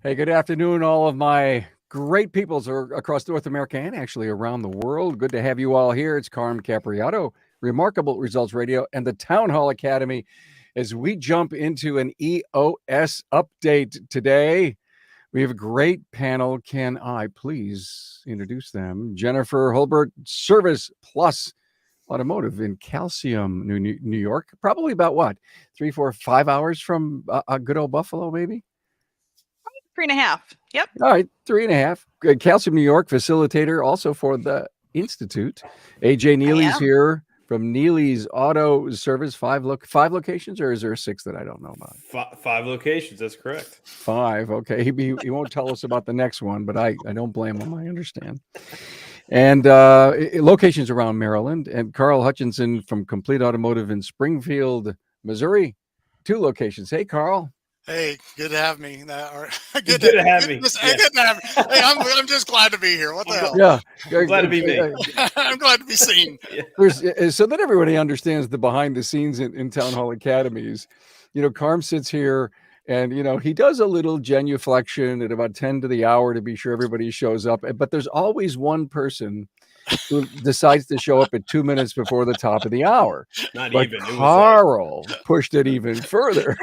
Hey, good afternoon, all of my great peoples across North America and actually around the world. Good to have you all here. It's Carm Capriato, Remarkable Results Radio, and the Town Hall Academy as we jump into an EOS update today. We have a great panel. Can I please introduce them? Jennifer Hulbert, Service Plus Automotive in Calcium, New York. Probably about what, 3, 4, 5 hours from a good old Buffalo, maybe? 3.5. Yep. All right, 3.5. Good. Calcium, New York, facilitator, also for the Institute. AJ Nealey's here from Nealey's Auto Service. Five locations, or is there 6 that I don't know about? 5 locations. That's correct. 5. Okay, he won't tell us about the next one, but I don't blame him. I understand. And locations around Maryland. And Carl Hutchinson from Complete Automotive in Springfield, Missouri. 2 locations. Hey, Carl. Hey, good to have me. Good to have me. Good to have me. Hey, I'm just glad to be here. What the hell? Yeah, glad to be me. I'm glad to be seen. So that everybody understands the behind the scenes in Town Hall Academies. Carm sits here and, he does a little genuflection at about 10 to the hour to be sure everybody shows up. But there's always one person who decides to show up at 2 minutes before the top of the hour. Not but even. Carl pushed it even further.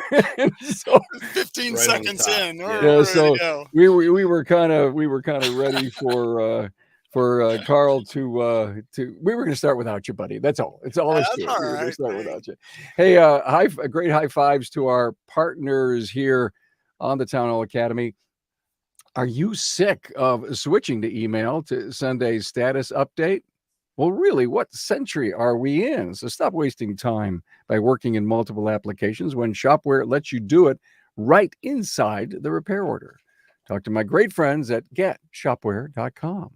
So 15 right seconds in. So we were kind of ready for Carl to we were going to start without you, buddy. That's all. It's all. That's we all were going to right. start without you. Hey, great high fives to our partners here on the Town Hall Academy. Are you sick of switching to email to send a status update? Well, really, what century are we in? So stop wasting time by working in multiple applications when Shopware lets you do it right inside the repair order. Talk to my great friends at getshopware.com.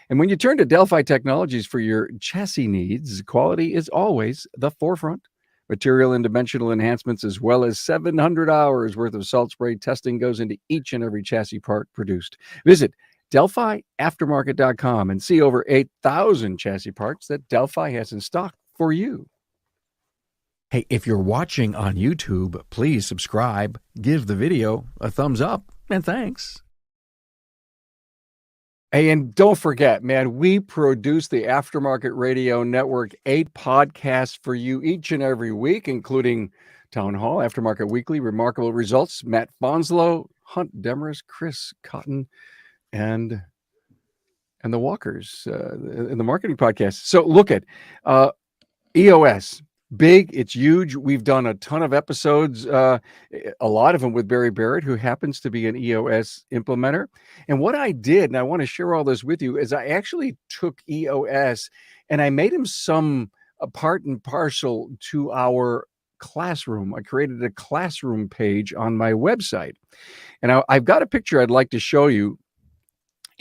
And when you turn to Delphi Technologies for your chassis needs, quality is always the forefront. Material and dimensional enhancements, as well as 700 hours worth of salt spray testing goes into each and every chassis part produced. Visit DelphiAftermarket.com and see over 8,000 chassis parts that Delphi has in stock for you. Hey, if you're watching on YouTube, please subscribe, give the video a thumbs up, and thanks. Hey, and don't forget, man, we produce the Aftermarket Radio Network 8 podcasts for you each and every week, including Town Hall, Aftermarket Weekly, Remarkable Results, Matt Fonslow, Hunt Demarest, Chris Cotton, and the Walkers in the marketing podcast. So look at EOS. Big, it's huge. We've done a ton of episodes, a lot of them with Barry Barrett, who happens to be an EOS implementer. And what I did, and I want to share all this with you, is I actually took EOS and I made him a part and parcel to our classroom. I created a classroom page on my website. And I've got a picture I'd like to show you.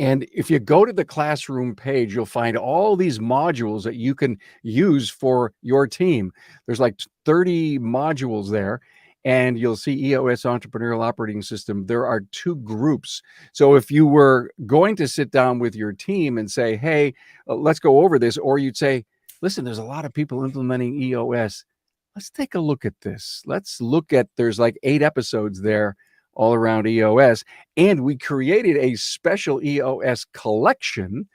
And if you go to the classroom page, you'll find all these modules that you can use for your team. There's like 30 modules there, and you'll see EOS Entrepreneurial Operating System. There are 2 groups. So if you were going to sit down with your team and say, hey, let's go over this, or you'd say, listen, there's a lot of people implementing EOS. Let's take a look at this. There's like 8 episodes there all around EOS, and we created a special EOS collection.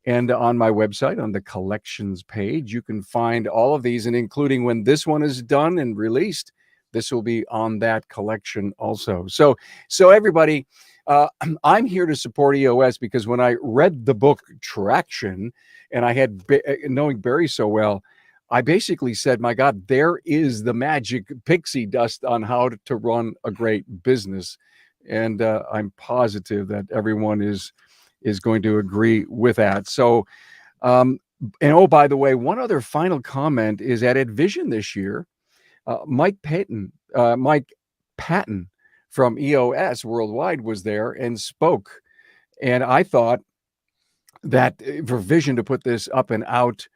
And on my website, on the collections page, you can find all of these, and including when this one is done and released, this will be on that collection also. So everybody, I'm here to support EOS because when I read the book Traction, and I had knowing Barry so well, I basically said, my God, there is the magic pixie dust on how to run a great business. And I'm positive that everyone is going to agree with that. So, and oh, by the way, one other final comment is at Advision this year, Mike Patton from EOS Worldwide was there and spoke. And I thought that for Vision to put this up and out,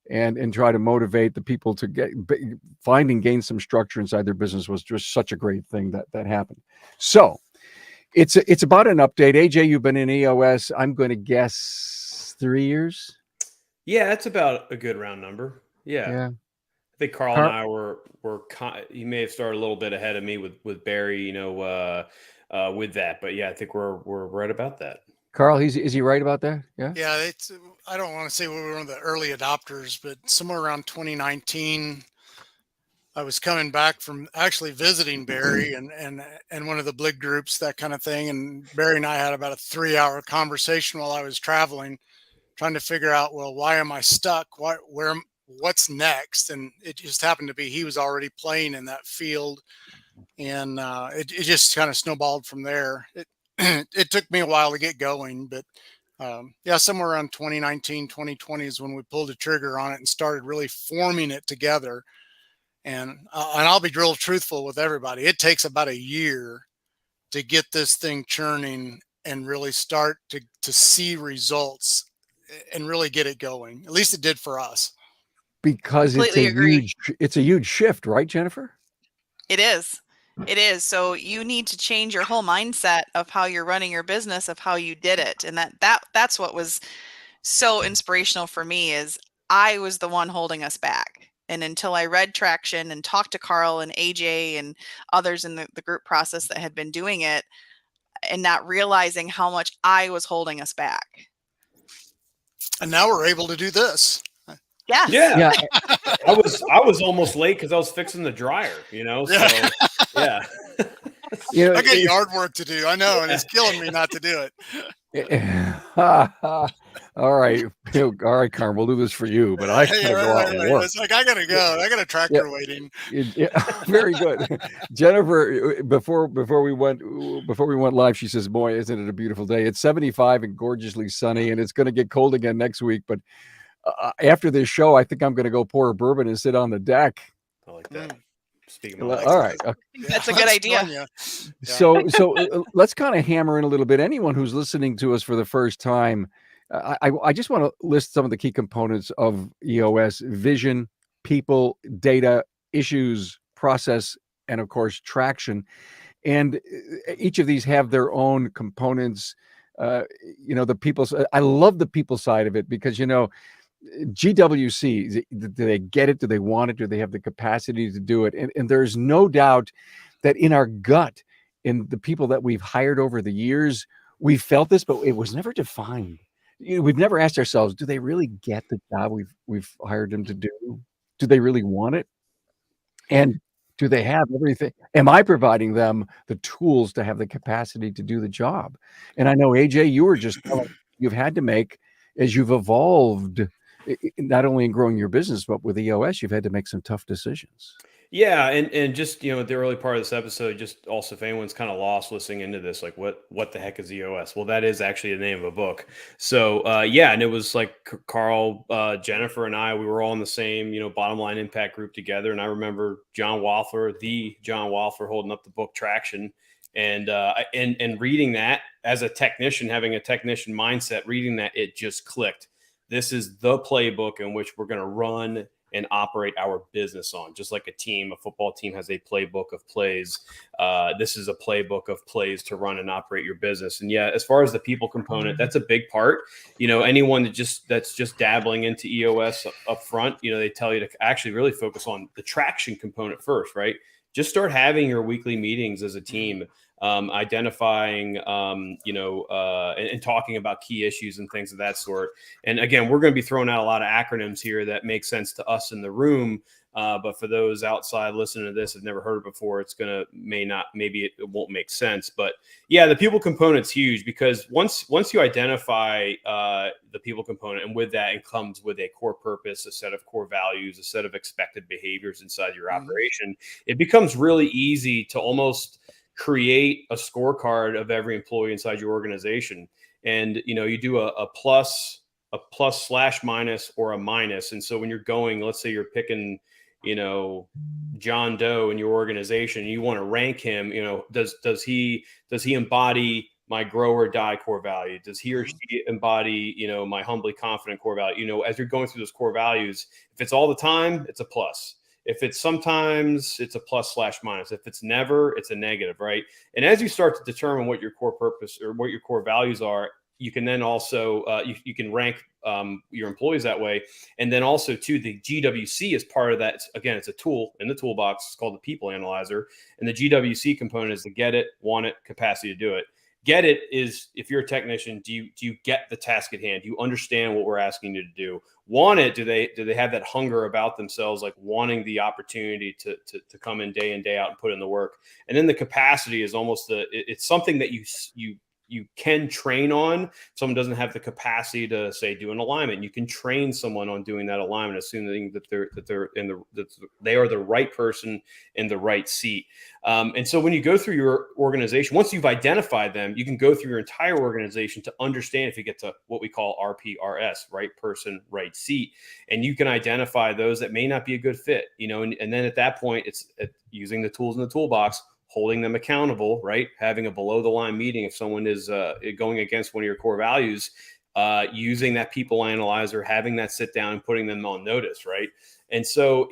and try to motivate the people to gain some structure inside their business was just such a great thing that happened. So it's about an update. AJ, you've been in EOS, I'm going to guess 3 years. Yeah, that's about a good round number. Yeah. I think Carl and I were you may have started a little bit ahead of me with Barry. with that. But yeah, I think we're right about that. Carl, is he right about that? Yeah. Yeah, it's. I don't want to say we were one of the early adopters, but somewhere around 2019, I was coming back from actually visiting Barry and one of the Blig groups, that kind of thing. And Barry and I had about a 3-hour conversation while I was traveling, trying to figure out, well, why am I stuck? What's next? And it just happened to be he was already playing in that field, and it just kind of snowballed from there. It took me a while to get going, but yeah, somewhere around 2019, 2020 is when we pulled the trigger on it and started really forming it together. And I'll be real truthful with everybody. It takes about a year to get this thing churning and really start to see results and really get it going. At least it did for us. Because Completely agree. it's a huge shift, right, Jennifer? It is. It is. So you need to change your whole mindset of how you're running your business, of how you did it. And that's what was so inspirational for me, is I was the one holding us back. And until I read Traction and talked to Carl and AJ and others in the group process that had been doing it, and not realizing how much I was holding us back. And now we're able to do this. Yes. Yeah. I was almost late because I was fixing the dryer, So yeah. I got yard work to do. I know, and it's killing me not to do it. All right, Carl, we'll do this for you, but I gotta go out and work. It's like I gotta go. I got a tractor waiting. Yeah, very good, Jennifer. Before we went live, she says, "Boy, isn't it a beautiful day? It's 75 and gorgeously sunny, and it's going to get cold again next week. But after this show, I think I'm going to go pour a bourbon and sit on the deck." I like that. All right. That's a good idea. Yeah. So let's kind of hammer in a little bit. Anyone who's listening to us for the first time, I just want to list some of the key components of EOS: vision, people, data, issues, process, and of course, traction. And each of these have their own components. The people. I love the people side of it because, GWC, do they get it? Do they want it? Do they have the capacity to do it? And there's no doubt that in our gut, in the people that we've hired over the years, we felt this, but it was never defined. We've never asked ourselves, do they really get the job we've hired them to do? Do they really want it? And do they have everything? Am I providing them the tools to have the capacity to do the job? And I know, AJ, you were just telling you've had to make, as you've evolved, not only in growing your business, but with EOS, you've had to make some tough decisions. Yeah. And just, the early part of this episode, just also if anyone's kind of lost listening into this, like what the heck is EOS? Well, that is actually the name of a book. So, and it was like Carl, Jennifer and I, we were all in the same, bottom line impact group together. And I remember the John Walther holding up the book Traction. And reading that as a technician, having a technician mindset, reading that, it just clicked. This is the playbook in which we're going to run and operate our business on. Just like a football team has a playbook of plays. This is a playbook of plays to run and operate your business. And yeah, as far as the people component, that's a big part. Anyone that's just dabbling into EOS up front, they tell you to actually really focus on the traction component first, right? Just start having your weekly meetings as a team, identifying, and talking about key issues and things of that sort. And again, we're going to be throwing out a lot of acronyms here that make sense to us in the room. But for those outside listening to this, have never heard it before, maybe it won't make sense. But yeah, the people component's huge because once you identify the people component, and with that, it comes with a core purpose, a set of core values, a set of expected behaviors inside your operation, it becomes really easy to almost create a scorecard of every employee inside your organization. And, you do a plus / minus or a minus. And so when you're going, let's say you're picking, John Doe in your organization, you want to rank him, does he embody my grow or die core value? Does he or she embody, my humbly confident core value? As you're going through those core values, if it's all the time, it's a plus. If it's sometimes, it's a plus / minus. If it's never, it's a negative, right? And as you start to determine what your core purpose or what your core values are, you can then also you can rank your employees that way. And then also too, the GWC is part of that. Again, it's a tool in the toolbox. It's called the People Analyzer, and the GWC component is the get it, want it, capacity to do it. Get it is, if you're a technician, do you get the task at hand? Do you understand what we're asking you to do? Want it, do they have that hunger about themselves, like wanting the opportunity to come in day out and put in the work? And then the capacity is almost it's something that you can train on. If someone doesn't have the capacity to, say, do an alignment, you can train someone on doing that alignment, assuming that they are the right person in the right seat. And so when you go through your organization, once you've identified them, you can go through your entire organization to understand if you get to what we call RPRS, right person, right seat. And you can identify those that may not be a good fit, and then at that point, it's using the tools in the toolbox, holding them accountable, right? Having a below the line meeting if someone is going against one of your core values, using that people analyzer, having that sit down and putting them on notice, right? And so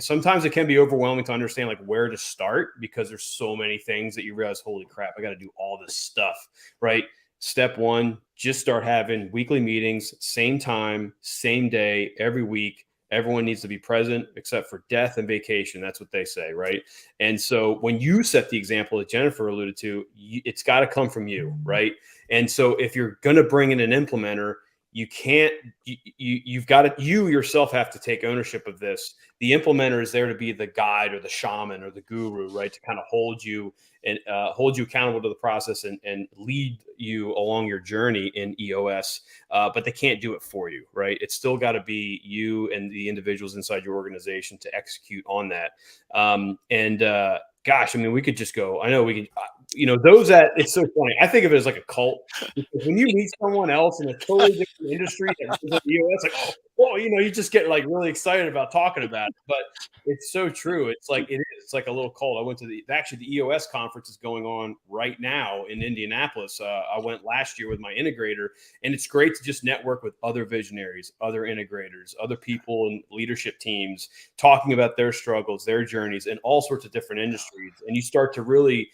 sometimes it can be overwhelming to understand like where to start, because there's so many things that you realize, holy crap, I got to do all this stuff, right? Step one, just start having weekly meetings, same time, same day, every week. Everyone needs to be present except for death and vacation. That's what they say, right? And so when you set the example that Jennifer alluded to, it's got to come from you, right? And so if you're going to bring in an implementer, you can't, you've got to, you yourself have to take ownership of this. The implementer is there to be the guide or the shaman or the guru, right? To kind of hold you and hold you accountable to the process and lead you along your journey in EOS. But they can't do it for you, right? It's still got to be you and the individuals inside your organization to execute on that. Gosh, I mean, we could just go, I know we can, those that, it's so funny. I think of it as like a cult, because when you meet someone else in a totally different industry that is EOS, like, you just get like really excited about talking about it. But it's so true. It's like, it's like a little cult. I went to the EOS conference is going on right now in Indianapolis. I went last year with my integrator, and it's great to just network with other visionaries, other integrators, other people in leadership teams, talking about their struggles, their journeys in all sorts of different industries. And you start to really,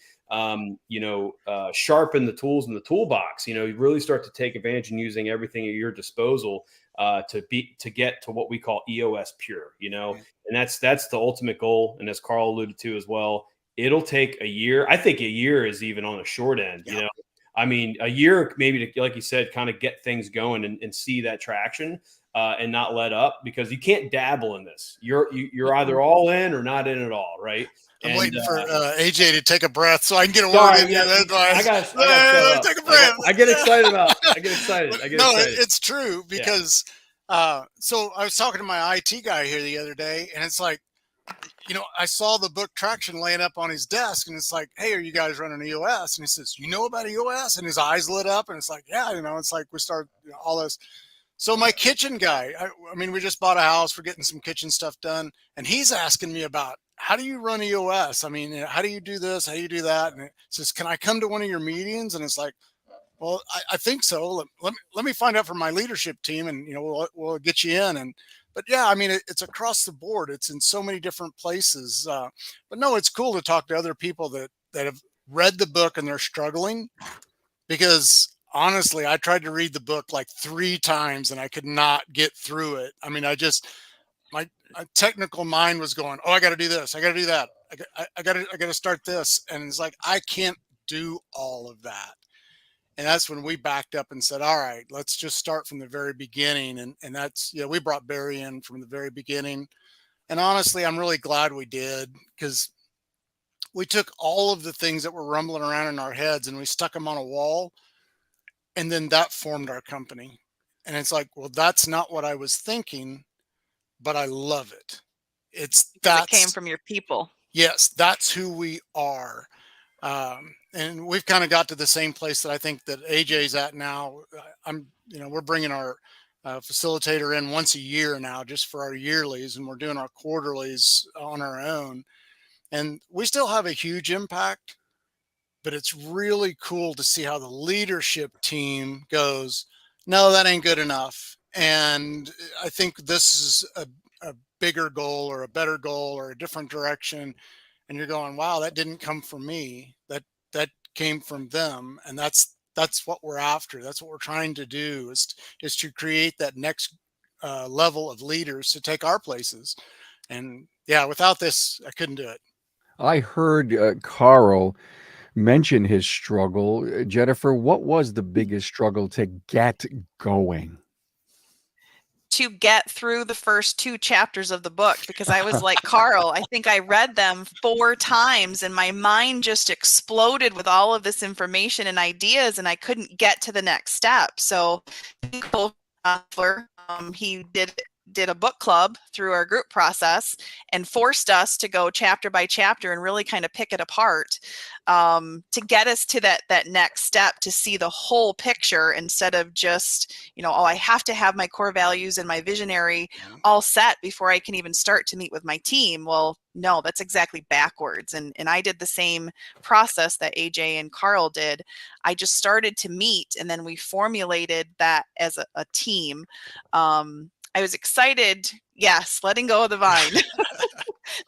sharpen the tools in the toolbox. You really start to take advantage and using everything at your disposal to get to what we call EOS pure, and that's the ultimate goal. And as Carl alluded to as well, it'll take a year. I think a year is even on the short end, I mean, a year maybe to, like you said, kind of get things going and see that traction and not let up, because you can't dabble in this. You're either all in or not in at all, right? I'm waiting for AJ to take a breath so I can get a word in. Yeah, I got take a breath. I get excited about. I get excited. It's true, because so I was talking to my IT guy here the other day, and it's like, I saw the book Traction laying up on his desk, and it's like, hey, are you guys running EOS? And he says, you know about EOS? And his eyes lit up, and it's like, yeah, it's like we start all this. So my kitchen guy, I mean, we just bought a house. We're getting some kitchen stuff done, and he's asking me about, how do you run EOS? I mean, how do you do this? How do you do that? And it says, can I come to one of your meetings? And it's like, well, I think so. Let me find out from my leadership team, and we'll get you in. But yeah, I mean, it's across the board. It's in so many different places. But no, it's cool to talk to other people that have read the book and they're struggling, because honestly, I tried to read the book like 3 times and I could not get through it. I mean, my technical mind was going, oh, I got to do this. I got to do that. I got to start this. And it's like, I can't do all of that. And that's when we backed up and said, all right, let's just start from the very beginning. And that's, we brought Barry in from the very beginning. And honestly, I'm really glad we did, because we took all of the things that were rumbling around in our heads and we stuck them on a wall. And then that formed our company. And it's like, well, that's not what I was thinking, but I love it. It came from your people. Yes, that's who we are. And we've kind of got to the same place that I think that AJ's at now. We're bringing our facilitator in once a year now, just for our yearlies, and we're doing our quarterlies on our own. And we still have a huge impact, but it's really cool to see how the leadership team goes, no, that ain't good enough. And I think this is a bigger goal or a better goal or a different direction. And you're going, wow, that didn't come from me. That came from them. And that's that's what we're after. That's what we're trying to do, is to create that next level of leaders to take our places. And yeah, without this, I couldn't do it. I heard Carl mention his struggle. Jennifer, what was the biggest struggle to get going? To get through the first 2 chapters of the book, because I was like Carl, I think I read them 4 times and my mind just exploded with all of this information and ideas, and I couldn't get to the next step. So he did a book club through our group process and forced us to go chapter by chapter and really kind of pick it apart, to get us to that next step, to see the whole picture instead of just, oh, I have to have my core values and my visionary all set before I can even start to meet with my team. Well, no, that's exactly backwards. And I did the same process that AJ and Carl did. I just started to meet, and then we formulated that as a team. I was excited. Yes, letting go of the vine.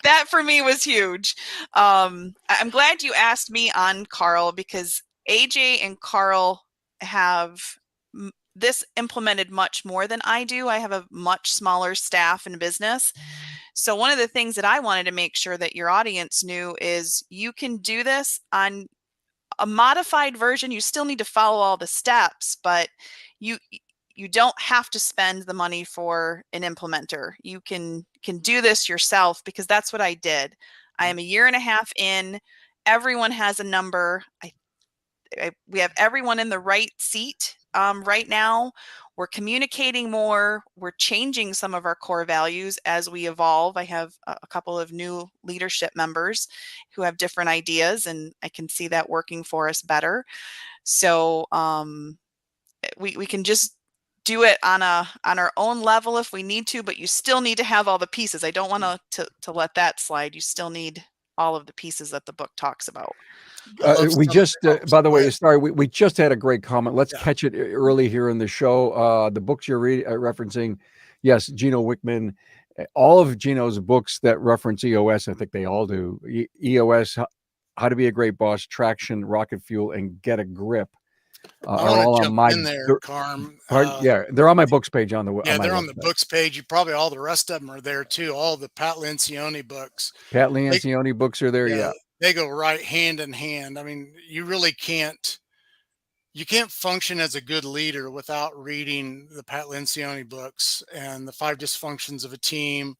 That for me was huge. I'm glad you asked me on Carl, because AJ and Carl have this implemented much more than I do. I have a much smaller staff and business. So one of the things that I wanted to make sure that your audience knew is you can do this on a modified version. You still need to follow all the steps, but you don't have to spend the money for an implementer. You can do this yourself, because that's what I did. I am a year and a half in. Everyone has a number. We have everyone in the right seat right now. We're communicating more. We're changing some of our core values as we evolve. I have a couple of new leadership members who have different ideas, and I can see that working for us better. So we can just do it on our own level if we need to, but you still need to have all the pieces. I don't want to let that slide. You still need all of the pieces that the book talks about. We just, by the way, sorry, we just had a great comment. Let's catch it early here in the show. The books you're referencing, yes, Gino Wickman, all of Gino's books that reference EOS, I think they all do. EOS, How to Be a Great Boss, Traction, Rocket Fuel, and Get a Grip. I want to jump in there, Carm. Yeah, they're on my books page on the they're on the books page. You probably, all the rest of them are there too. All the Pat Lencioni books. Pat Lencioni books are there. Yeah, they go right hand in hand. I mean, you really can't function as a good leader without reading the Pat Lencioni books and the 5 Dysfunctions of a Team.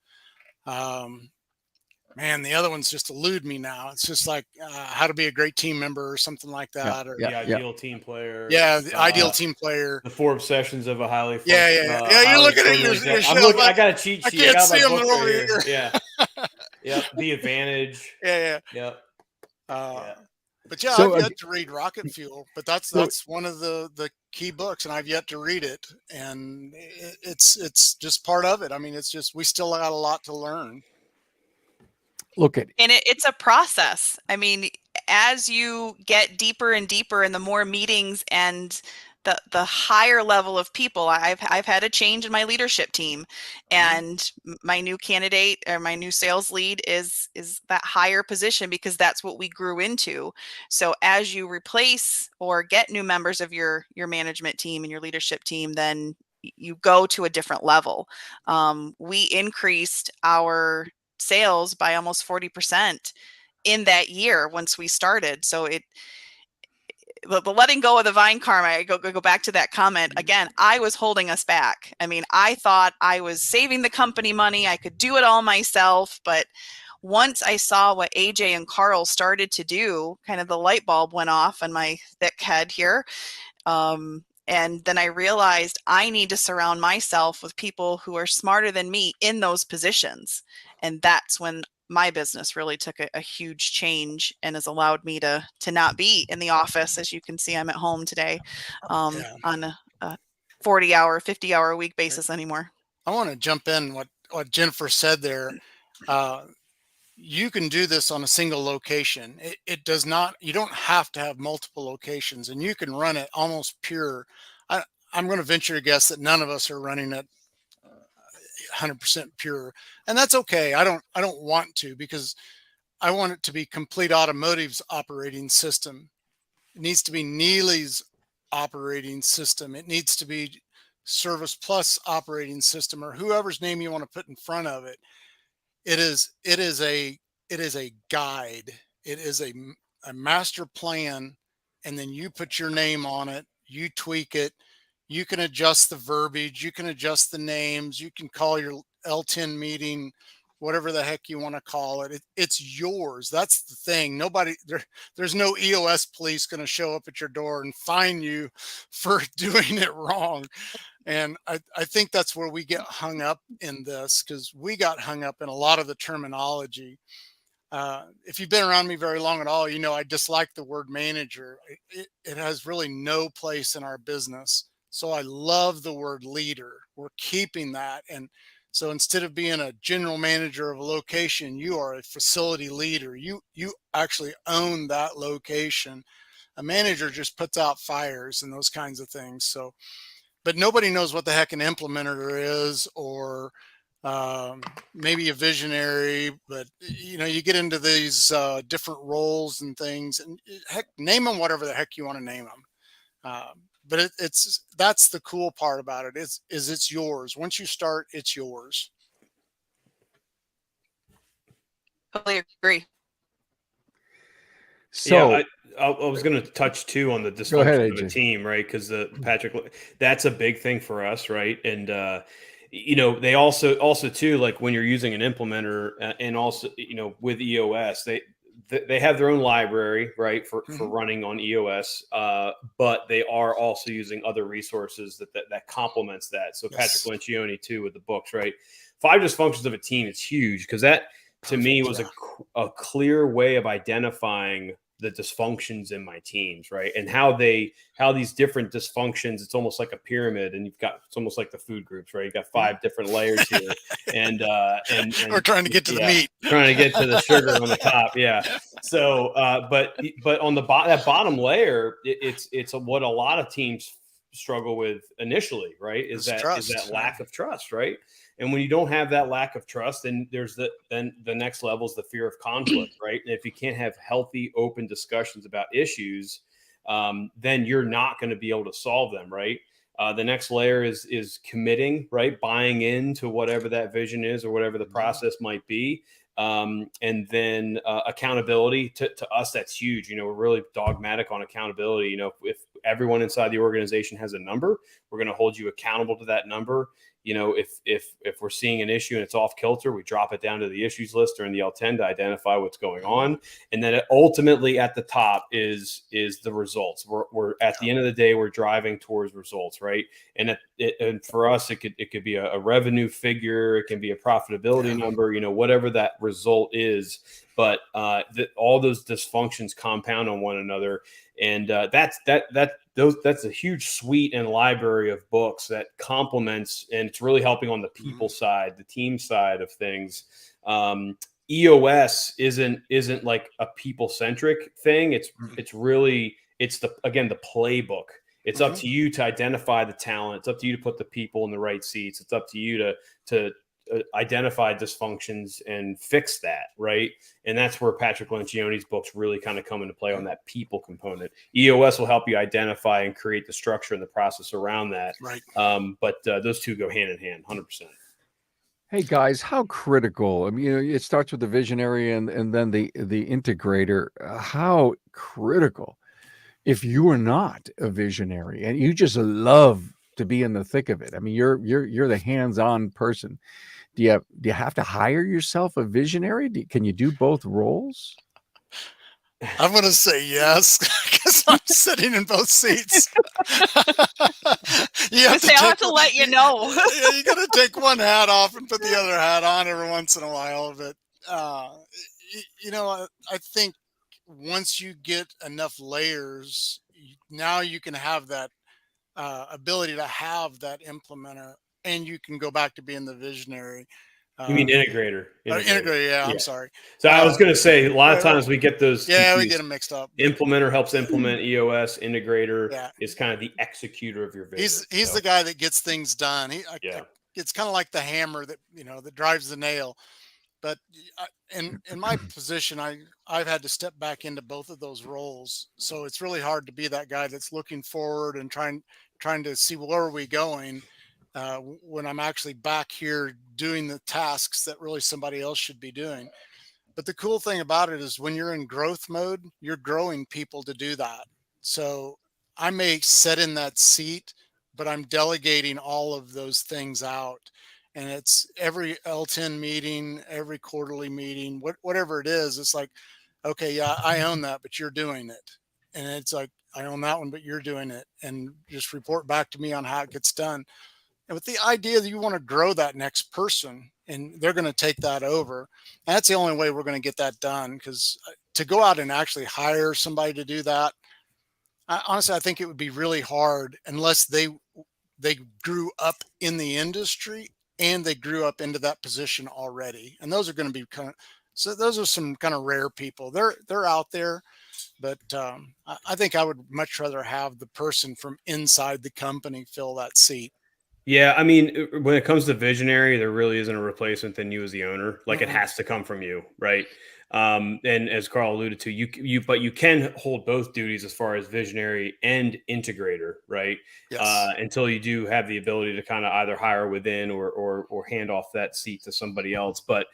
Man, the other ones just elude me now. It's just like How to Be a Great Team Member or something like that. The Ideal Team Player. Yeah, the Ideal Team Player. The 4 Obsessions of a Highly You're looking at your shelf. I got a cheat sheet. I can't see them over here. Yeah. Yep. The Advantage. Yeah. Yep. But yeah, I've yet to read Rocket Fuel, but that's one of the key books, and I've yet to read it. And it's just part of it. I mean, it's just, we still got a lot to learn. And it's a process. I mean, as you get deeper and deeper in the more meetings and the higher level of people, I've had a change in my leadership team, and my new candidate or my new sales lead is that higher position, because that's what we grew into. So as you replace or get new members of your management team and your leadership team, then you go to a different level. We increased our sales by almost 40% in that year once we started. So the letting go of the vine, karma, I go back to that comment again. I was holding us back. I mean, I thought I was saving the company money. I could do it all myself. But once I saw what AJ and Carl started to do, kind of the light bulb went off on my thick head here. And then I realized I need to surround myself with people who are smarter than me in those positions. And that's when my business really took a huge change and has allowed me to not be in the office. As you can see, I'm at home today on a 40-hour, 50-hour a week basis anymore. I want to jump in what Jennifer said there. You can do this on a single location. It does not, you don't have to have multiple locations, and you can run it almost pure. I'm going to venture to guess that none of us are running it 100% pure, and that's okay. I don't want to, because I want it to be Complete Automotive's operating system. It needs to be Nealey's operating system. It needs to be Service Plus operating system, or whoever's name you want to put in front of it. It is a guide. It is a master plan, and then you put your name on it. You tweak it. You can adjust the verbiage. You can adjust the names. You can call your L10 meeting whatever the heck you want to call it. It's yours. That's the thing. There's no EOS police going to show up at your door and fine you for doing it wrong. And I think that's where we get hung up in this, because we got hung up in a lot of the terminology. If you've been around me very long at all, you know I dislike the word manager. It has really no place in our business. So I love the word leader. We're keeping that. And so instead of being a general manager of a location, you are a facility leader. You actually own that location. A manager just puts out fires and those kinds of things. So, but nobody knows what the heck an implementer is, or maybe a visionary. But you know, you get into these different roles and things, and heck, name them whatever the heck you want to name them. But that's the cool part about it. It's yours. Once you start, it's yours. Totally agree. So yeah, I was going to touch too on the dysfunction of a team, right? Because Patrick, that's a big thing for us, right? And you know, they also too, like when you're using an implementer, and also, you know, with EOS, they have their own library, right, for running on EOS, but they are also using other resources that complements that. So Yes. Patrick Lencioni too with the books, right? 5 dysfunctions of a team. It's huge, because that to me was a clear way of identifying the dysfunctions in my teams, right? And how these different dysfunctions, it's almost like a pyramid, and it's almost like the food groups, right? You got 5 different layers here, and we're trying to get to the meat, trying to get to the sugar on the top, yeah. So, but on that bottom layer, it's what a lot of teams struggle with initially, right? Is that lack of trust, right? And when you don't have that lack of trust, then then the next level is the fear of conflict, right? And if you can't have healthy, open discussions about issues, then you're not going to be able to solve them, right? The next layer is committing, right? Buying into whatever that vision is or whatever the process might be. And then accountability to us, that's huge. You know, we're really dogmatic on accountability. You know, if everyone inside the organization has a number, we're going to hold you accountable to that number. You know, if we're seeing an issue and it's off kilter, we drop it down to the issues list or in the L10 to identify what's going on. And then ultimately at the top is the results. We're at the end of the day, we're driving towards results, right? And and for us, it could be a revenue figure, it can be a profitability number, you know, whatever that result is. But all those dysfunctions compound on one another, and that's a huge suite and library of books that complements, and it's really helping on the people side, the team side of things. EOS isn't like a people centric thing. It's the playbook. It's up to you to identify the talent. It's up to you to put the people in the right seats. It's up to you to identify dysfunctions and fix that, right? And that's where Patrick Lencioni's books really kind of come into play on that people component. EOS will help you identify and create the structure and the process around that. Right. But those two go hand in hand, 100%. Hey guys, how critical? I mean, you know, it starts with the visionary and then the integrator. How critical, if you are not a visionary and you just love to be in the thick of it. I mean, you're the hands-on person. Do you have to hire yourself a visionary? Can you do both roles? I'm going to say yes, because I'm sitting in both seats. You have to let you know. You got to take one hat off and put the other hat on every once in a while. But you know, I think once you get enough layers, now you can have that ability to have that implementer, and you can go back to being the visionary. You mean integrator? Integrator, yeah. I'm sorry. So I was going to say, a lot of times we get those. Yeah, we get them mixed up. Implementer helps implement EOS. Integrator is kind of the executor of your vision. He's the guy that gets things done. It's kind of like the hammer that drives the nail. But in my position, I've had to step back into both of those roles. So it's really hard to be that guy that's looking forward and trying to see where are we going, when I'm actually back here doing the tasks that really somebody else should be doing. But the cool thing about it is when you're in growth mode, you're growing people to do that. So I may sit in that seat, but I'm delegating all of those things out. And it's every L10 meeting, every quarterly meeting, whatever it is, it's like, okay, yeah, I own that, but you're doing it. And it's like, I own that one, but you're doing it. And just report back to me on how it gets done. And with the idea that you want to grow that next person and they're going to take that over. And that's the only way we're going to get that done. Because to go out and actually hire somebody to do that, honestly, I think it would be really hard unless they grew up in the industry and they grew up into that position already. And those are going to be so those are some kind of rare people. They're out there, but I think I would much rather have the person from inside the company fill that seat. Yeah, I mean, when it comes to visionary, there really isn't a replacement than you as the owner. Like it Mhm. has to come from you, right? And as Carl alluded to, but you can hold both duties as far as visionary and integrator, right? Yes. Until you do have the ability to kind of either hire within or hand off that seat to somebody else. But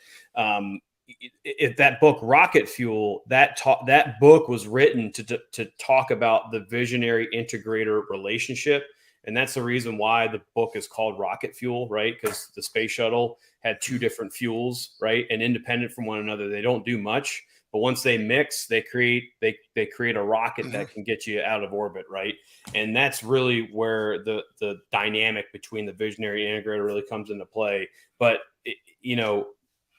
if that book Rocket Fuel, that book was written to talk about the visionary integrator relationship. And that's the reason why the book is called Rocket Fuel, right? Because the space shuttle had two different fuels, right? And independent from one another, they don't do much. But once they mix, they create a rocket that can get you out of orbit, right? And that's really where the dynamic between the visionary integrator really comes into play. But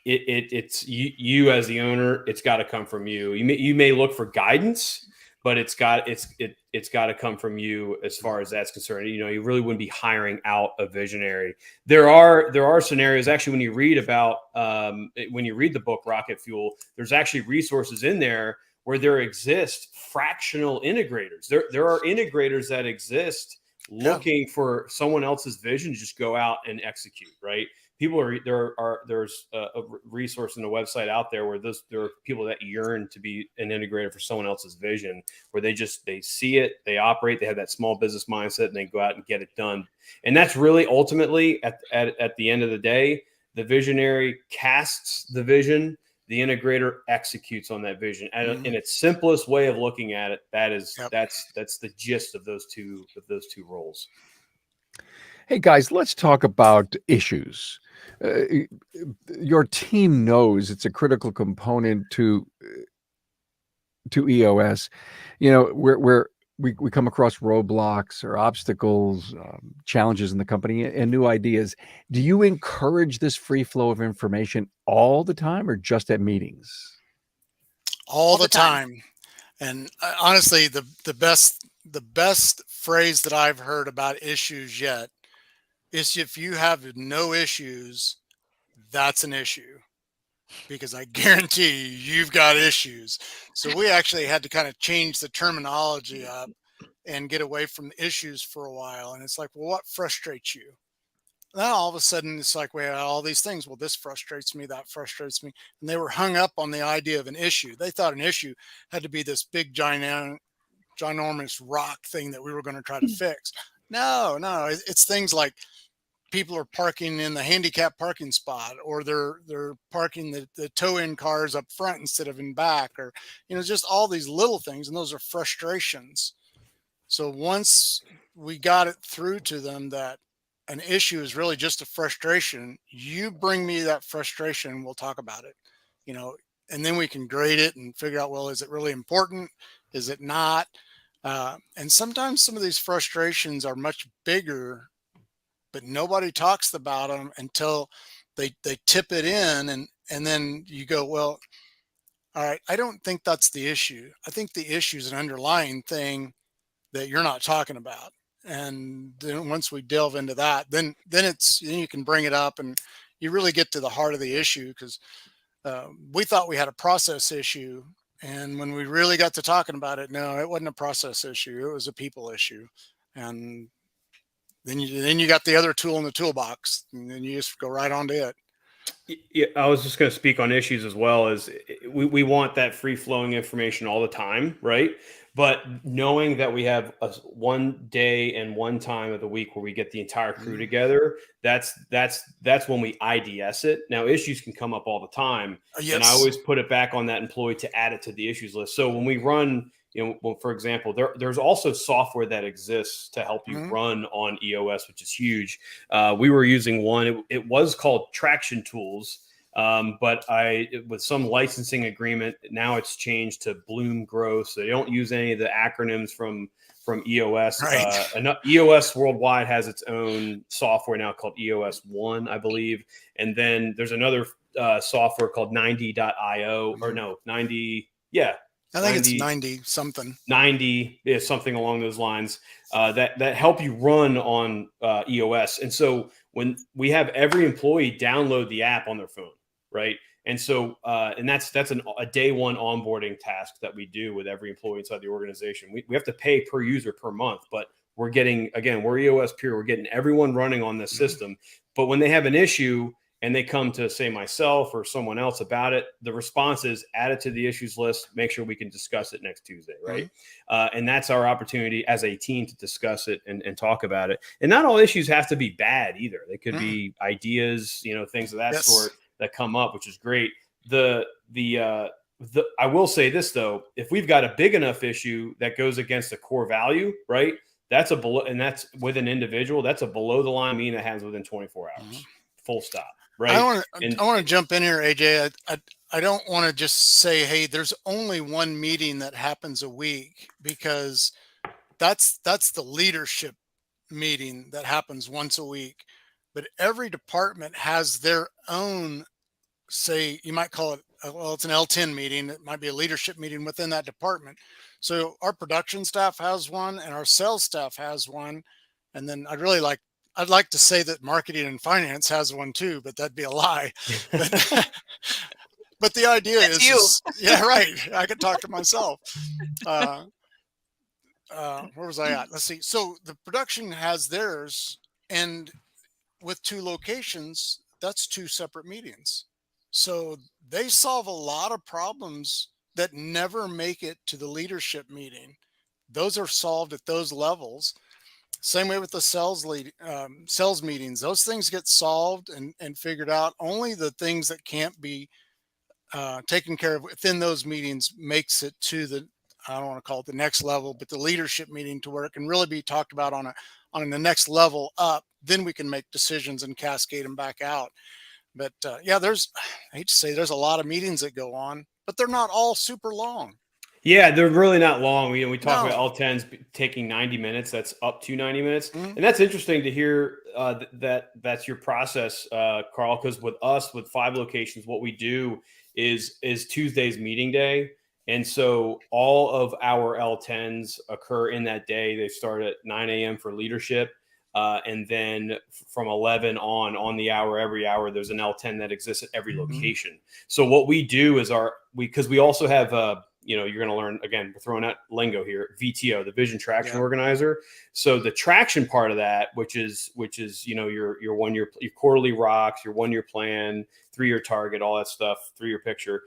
it's you as the owner. It's got to come from you. You may look for guidance, but it's got to come from you as far as that's concerned. You really wouldn't be hiring out a visionary. There are scenarios actually when you read the book Rocket Fuel, there's actually resources in there where there exist fractional integrators. There are integrators that exist looking for someone else's vision to just go out and execute, right? There's a resource in the website out there where there are people that yearn to be an integrator for someone else's vision, where they see it, they operate, they have that small business mindset, and they go out and get it done. And that's really ultimately at the end of the day, the visionary casts the vision, the integrator executes on that vision. And in its simplest way of looking at it, that's the gist of those two roles. Hey guys, let's talk about issues. Your team knows it's a critical component to EOS. We come across roadblocks or obstacles, challenges in the company, and new ideas. Do you encourage this free flow of information all the time, or just at meetings? All the time. And honestly, the best phrase that I've heard about issues yet is, if you have no issues, that's an issue, because I guarantee you've got issues. So we actually had to kind of change the terminology up and get away from the issues for a while. And it's like, well, what frustrates you? Now all of a sudden it's like, well, all these things, well, this frustrates me, that frustrates me. And they were hung up on the idea of an issue. They thought an issue had to be this big, ginormous rock thing that we were going to try to fix. No, it's things like people are parking in the handicap parking spot, or they're parking the tow-in cars up front instead of in back, or just all these little things, and those are frustrations. So once we got it through to them that an issue is really just a frustration, you bring me that frustration, we'll talk about it, and then we can grade it and figure out, well, is it really important? Is it not? And sometimes some of these frustrations are much bigger, but nobody talks about them until they tip it in. And then you go, well, all right, I don't think that's the issue. I think the issue is an underlying thing that you're not talking about. And then once we delve into that, then you can bring it up and you really get to the heart of the issue, because we thought we had a process issue. And when we really got to talking about it, no, it wasn't a process issue. It was a people issue. And then you got the other tool in the toolbox, and then you just go right on to it. Yeah, I was just going to speak on issues as well. As we want that free flowing information all the time, right? But knowing that we have one day and one time of the week where we get the entire crew together, that's when we IDS it. Now, issues can come up all the time, Yes. and I always put it back on that employee to add it to the issues list. So when we run, well, for example, there's also software that exists to help you run on EOS, which is huge. We were using one. It was called Traction Tools. But with some licensing agreement, now it's changed to Bloom Growth. So they don't use any of the acronyms from EOS. Right. And EOS worldwide has its own software now called EOS 1, I believe. And then there's another software called 90.io or no, 90. Yeah. I think it's 90 something. 90 is something along those lines that help you run on EOS. And so when we have every employee download the app on their phone, right? And so and that's a day one onboarding task that we do with every employee inside the organization. We have to pay per user per month, but we're getting, again, we're EOS Pure. We're getting everyone running on this system. But when they have an issue and they come to say myself or someone else about it, the response is add it to the issues list, make sure we can discuss it next Tuesday, right? And that's our opportunity as a team to discuss it and talk about it. And not all issues have to be bad either. They could be ideas, things of that sort that come up, which is great. I will say this though, if we've got a big enough issue that goes against a core value, right? That's with an individual, that's a below the line meeting that happens within 24 hours, full stop. Right. I want to jump in here, AJ. I don't want to just say, hey, there's only one meeting that happens a week, because that's the leadership meeting that happens once a week. But every department has their own, say, you might call it, well, it's an L10 meeting. It might be a leadership meeting within that department. So our production staff has one and our sales staff has one. And then I'd like to say that marketing and finance has one too, but that'd be a lie. But the idea is, yeah, right. I could talk to myself. Where was I at? Let's see. So the production has theirs, and with 2 locations, that's 2 separate meetings. So they solve a lot of problems that never make it to the leadership meeting. Those are solved at those levels. Same way with the sales meetings. Those things get solved and figured out. Only the things that can't be taken care of within those meetings makes it to the, I don't want to call it the next level, but the leadership meeting, to where it can really be talked about on the next level up. Then we can make decisions and cascade them back out. But yeah, I hate to say, there's a lot of meetings that go on, but they're not all super long. Yeah, they're really not long. We talk about L10s taking 90 minutes. That's up to 90 minutes. And that's interesting to hear that's your process, Carl, because with us, with 5 locations, what we do is Tuesday's meeting day. And so all of our L10s occur in that day. They start at 9 a.m. for leadership. And then from 11 on the hour, every hour, there's an L10 that exists at every location. So what we do is because we also have, you're going to learn, again, we're throwing out lingo here, VTO, the Vision Traction Organizer. So the traction part of that, which is, your quarterly rocks, your 1-year plan, 3-year target, all that stuff, 3-year picture.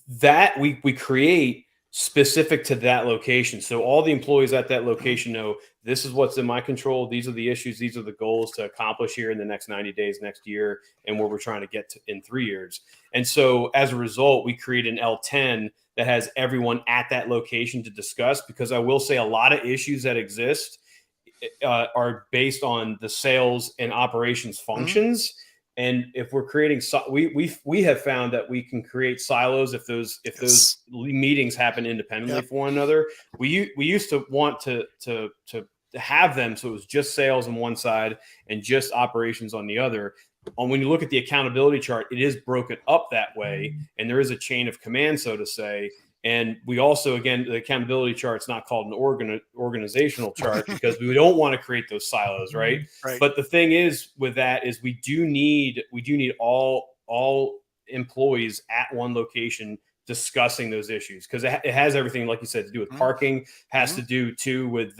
That we create specific to that location. So all the employees at that location know this is what's in my control. These are the issues. These are the goals to accomplish here in the next 90 days, next year, and where we're trying to get to in 3 years. And so as a result, we create an L10 that has everyone at that location to discuss, because I will say a lot of issues that exist are based on the sales and operations functions. And if we're creating, we have found that we can create silos if those meetings happen independently for one another. We used to want to have them so it was just sales on one side and just operations on the other. When you look at the accountability chart, it is broken up that way, and there is a chain of command, so to say. And we also, again, the accountability chart's not called an organizational chart because we don't want to create those silos, right? But the thing is with that is we do need all employees at one location discussing those issues, because it has everything, like you said, to do with parking, has to do too with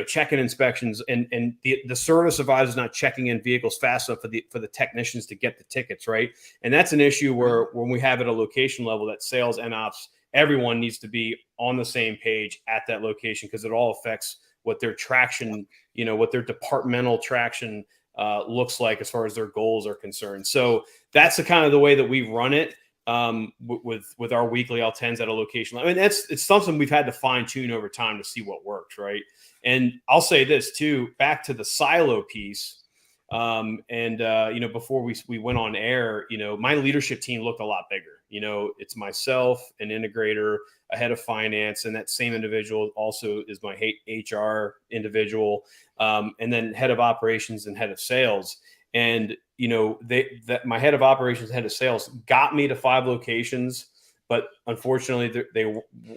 check-in inspections, and the service advisors not checking in vehicles fast enough for the technicians to get the tickets, right? And that's an issue where when we have at a location level, that sales and ops, everyone needs to be on the same page at that location, because it all affects what their traction, what their departmental traction looks like as far as their goals are concerned. So that's the kind of the way that we run it with our weekly L10s at a location. I mean, it's something we've had to fine tune over time to see what works, right? And I'll say this too, back to the silo piece. Before we went on air, my leadership team looked a lot bigger. It's myself, an integrator, a head of finance, and that same individual also is my HR individual, and then head of operations and head of sales. And my head of operations, head of sales, got me to 5 locations, but unfortunately they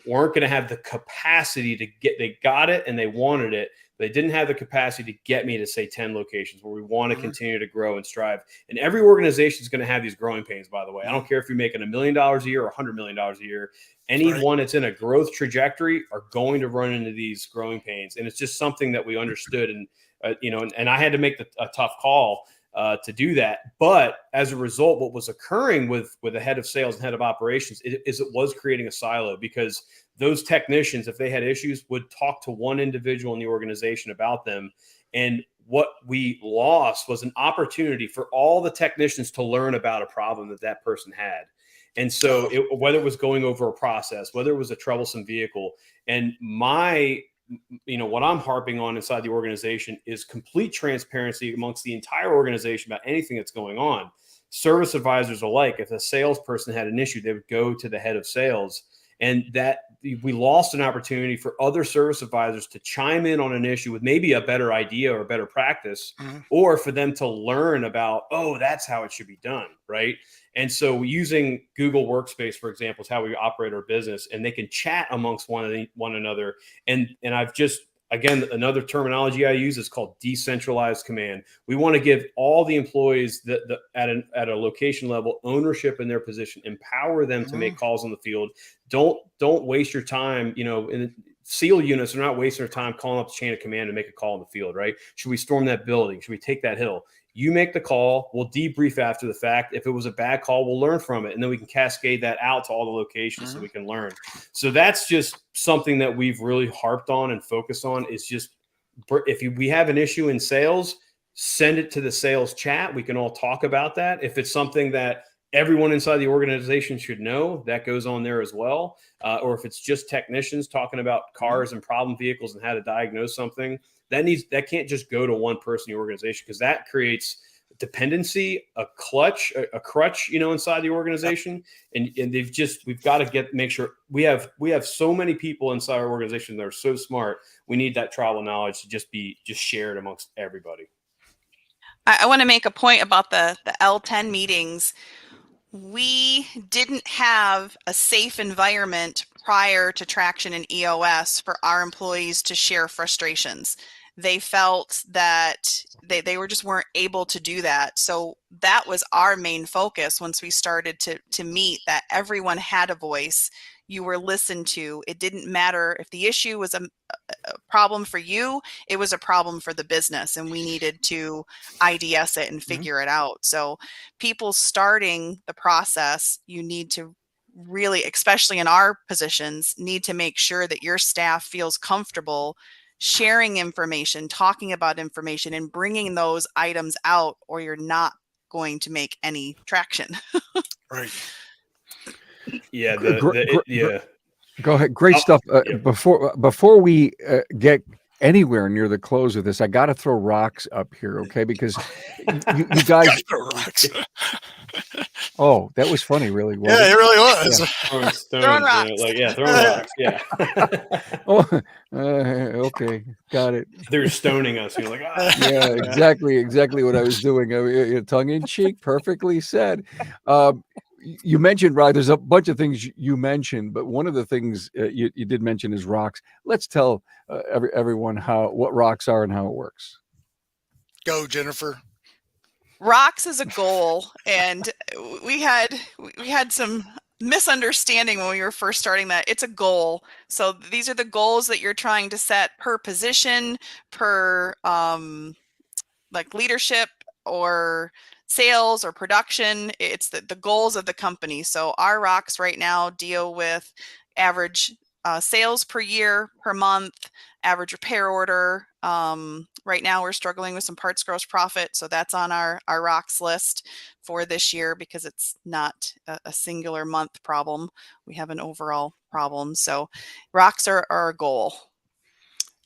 weren't going to have the capacity to get. They got it and they wanted it. They didn't have the capacity to get me to say 10 locations, where we want to continue to grow and strive. And every organization is going to have these growing pains, by the way. I don't care if you're making $1 million a year or $100 million a year. Anyone that's in a growth trajectory are going to run into these growing pains. And it's just something that we understood. And, and I had to make a tough call to do that. But as a result, what was occurring with the head of sales and head of operations it was creating a silo, because those technicians, if they had issues, would talk to one individual in the organization about them. And what we lost was an opportunity for all the technicians to learn about a problem that person had. And so whether it was going over a process, whether it was a troublesome vehicle, and what I'm harping on inside the organization is complete transparency amongst the entire organization about anything that's going on. Service advisors alike, if a salesperson had an issue, they would go to the head of sales. And that we lost an opportunity for other service advisors to chime in on an issue with maybe a better idea or a better practice, or for them to learn about, that's how it should be done, right? And so using Google Workspace, for example, is how we operate our business, and they can chat amongst one another. And I've just, again, another terminology I use is called decentralized command. We want to give all the employees at a location level ownership in their position, empower them to make calls on the field. Don't waste your time, in SEAL units are not wasting their time calling up the chain of command to make a call in the field, right? Should we storm that building? Should we take that hill? You make the call. We'll debrief after the fact. If it was a bad call, we'll learn from it. And then we can cascade that out to all the locations so we can learn. So that's just something that we've really harped on and focused on, is just, we have an issue in sales, send it to the sales chat. We can all talk about that. If it's something that everyone inside the organization should know, that goes on there as well. Or if it's just technicians talking about cars and problem vehicles and how to diagnose something, that can't just go to one person in the organization, because that creates dependency, a crutch, inside the organization. And we've got to make sure we have so many people inside our organization that are so smart. We need that tribal knowledge to just be shared amongst everybody. I want to make a point about the L10 meetings. We didn't have a safe environment prior to traction and EOS for our employees to share frustrations. They felt that they weren't able to do that. So that was our main focus once we started to meet, that everyone had a voice. You were listened to. It didn't matter if the issue was a problem for you, it was a problem for the business, and we needed to IDS it and figure it out. So people starting the process, you need to really, especially in our positions, need to make sure that your staff feels comfortable sharing information, talking about information, and bringing those items out, or you're not going to make any traction. Right. Yeah. Go ahead. Great stuff. Before we get anywhere near the close of this, I got to throw rocks up here, okay? Because you guys. Throw rocks. Oh, that was funny, really. Yeah, it really was. Throwing stones, Throwing rocks. Throwing rocks. Yeah. Okay, got it. They're stoning us. You're like, Yeah, exactly what I was doing. I mean, tongue in cheek, perfectly said. You mentioned, Rod, there's a bunch of things you mentioned, but one of the things you did mention is rocks. Let's tell everyone what rocks are and how it works. Go, Jennifer. Rocks is a goal, and we had some misunderstanding when we were first starting that it's a goal. So these are the goals that you're trying to set per position, per like leadership or sales or production. It's the goals of the company. So our rocks right now deal with average sales per year, per month, average repair order. Right now we're struggling with some parts gross profit. So that's on our rocks list for this year because it's not a singular month problem. We have an overall problem. So rocks are our goal.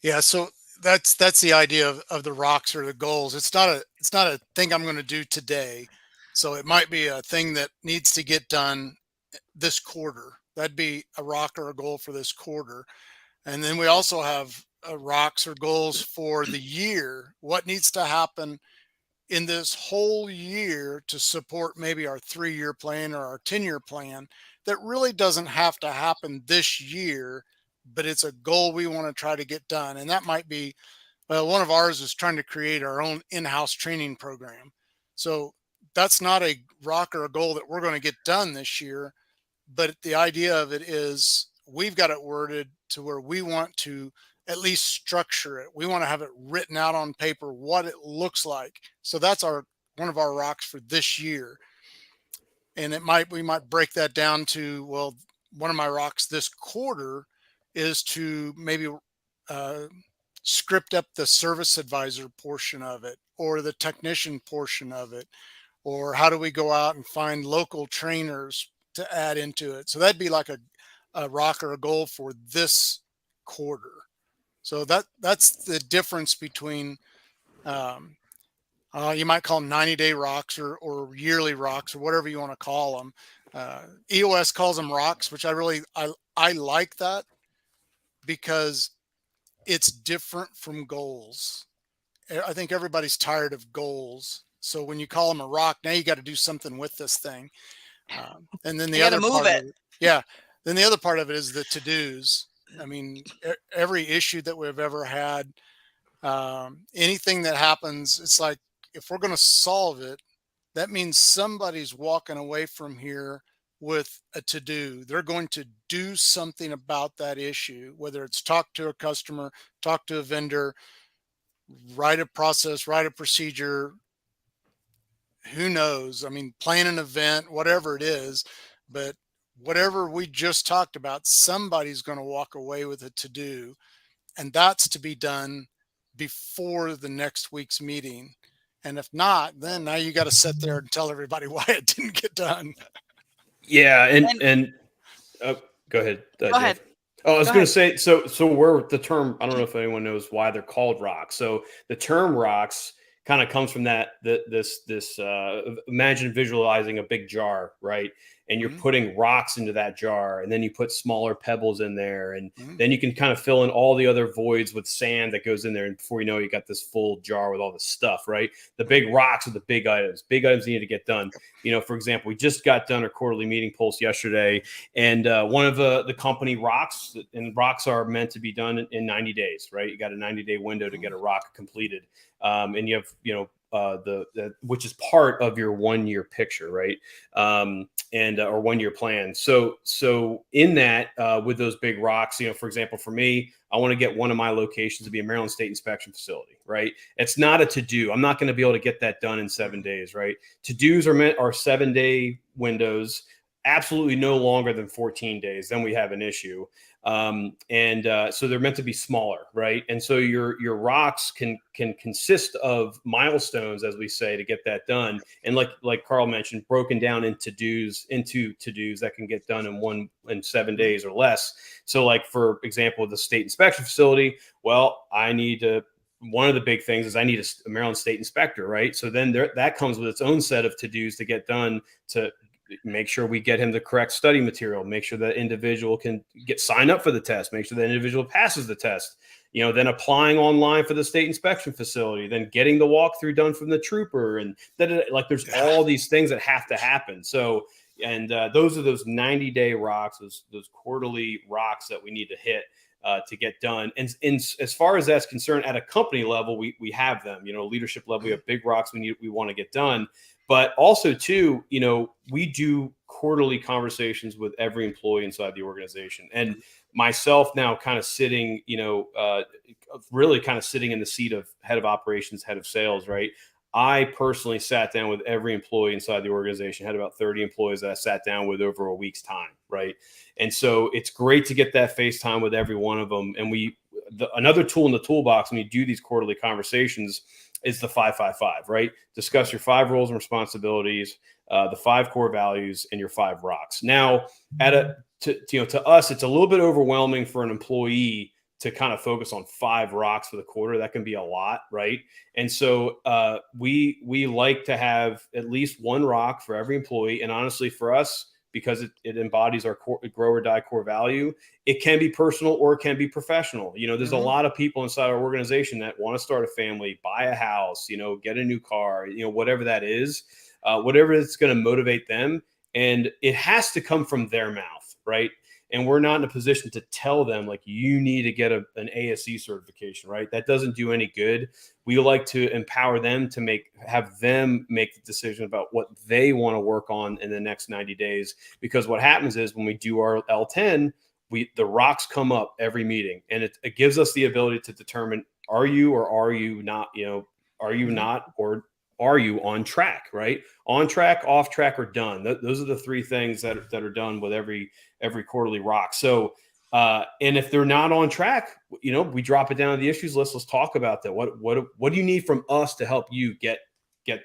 Yeah. So that's the idea of the rocks or the goals. It's not a thing I'm going to do today. So it might be a thing that needs to get done this quarter. That'd be a rock or a goal for this quarter. And then we also have rocks or goals for the year. What needs to happen in this whole year to support maybe our 3-year plan or our 10-year plan that really doesn't have to happen this year, but it's a goal we want to try to get done. And that might be, well, one of ours is trying to create our own in-house training program. So that's not a rock or a goal that we're going to get done this year, but the idea of it is we've got it worded to where we want to at least structure it. We want to have it written out on paper, what it looks like. So that's one of our rocks for this year. And we might break that down to, well, one of my rocks this quarter is to maybe script up the service advisor portion of it, or the technician portion of it, or how do we go out and find local trainers to add into it. So that'd be like a rock or a goal for this quarter. So that's the difference between, you might call them 90-day rocks or yearly rocks or whatever you want to call them. EOS calls them rocks, which I like that because it's different from goals. I think everybody's tired of goals. So when you call them a rock, now you got to do something with this thing. And then the other part of it, yeah. Then the other part of it is the to-dos. I mean, every issue that we've ever had, anything that happens, it's like, if we're going to solve it, that means somebody's walking away from here with a to-do. They're going to do something about that issue, whether it's talk to a customer, talk to a vendor, write a process, write a procedure, who knows? I mean, plan an event, whatever it is, but whatever we just talked about, somebody's going to walk away with a to-do, and that's to be done before the next week's meeting. And if not, then now you got to sit there and tell everybody why it didn't get done. Yeah. And go ahead. Go ahead. Oh, I was going to say, so where the term, I don't know if anyone knows why they're called rocks. So the term rocks kind of comes from imagine visualizing a big jar, right? And you're putting rocks into that jar, and then you put smaller pebbles in there, and then you can kind of fill in all the other voids with sand that goes in there. And before you know it, you got this full jar with all the stuff, right? The big rocks are the big items. Big items need to get done. You know, for example, we just got done our quarterly meeting pulse yesterday, and one of the company rocks, and rocks are meant to be done in 90 days, right? You got a 90-day window to get a rock completed. And you have, which is part of your 1-year picture, right? Or 1-year plan. So in that, with those big rocks, for example, for me, I want to get one of my locations to be a Maryland State Inspection facility, right? It's not a to-do. I'm not going to be able to get that done in 7 days, right? To-dos are 7-day windows, absolutely no longer than 14 days. Then we have an issue. So they're meant to be smaller, right? And so your rocks can consist of milestones, as we say, to get that done. And like Carl mentioned, broken down into to-dos that can get done in 7 days or less. So like, for example, the state inspection facility, well, one of the big things is I need a Maryland State inspector, right? So then that comes with its own set of to-dos to get done, to make sure we get him the correct study material, make sure that individual can sign up for the test, make sure that individual passes the test, then applying online for the state inspection facility, then getting the walkthrough done from the trooper. And there's all these things that have to happen. So, and those are those 90-day rocks, those quarterly rocks that we need to hit. to get done. And as far as that's concerned, at a company level, we have them. Leadership level, we have big rocks we want to get done. But also, too, we do quarterly conversations with every employee inside the organization. And myself now kind of sitting, really kind of sitting in the seat of head of operations, head of sales, right? I personally sat down with every employee inside the organization, had about 30 employees that I sat down with over a week's time, right? And so it's great to get that face time with every one of them. And another tool in the toolbox when you do these quarterly conversations is the 5-5-5, right? Discuss your 5 roles and responsibilities, the 5 core values, and your 5 rocks. Now, to us, it's a little bit overwhelming for an employee to kind of focus on 5 rocks for the quarter. That can be a lot, right? And so we like to have at least 1 rock for every employee. And honestly, for us, because it embodies our grow or die core value, it can be personal or it can be professional. There's a lot of people inside our organization that want to start a family, buy a house, get a new car, whatever that is, whatever it's going to motivate them. And it has to come from their mouth, right? And we're not in a position to tell them, like, you need to get an ASE certification, right? That doesn't do any good. We like to empower them to have them make the decision about what they want to work on in the next 90 days. Because what happens is when we do our L10, the rocks come up every meeting, and it gives us the ability to determine, are you or are you not, are you not, or are you on track, right? On track, off track, or done. Those are the 3 things that are done with every quarterly rock. So, and if they're not on track, we drop it down to the issues list. Let's talk about that. What do you need from us to help you get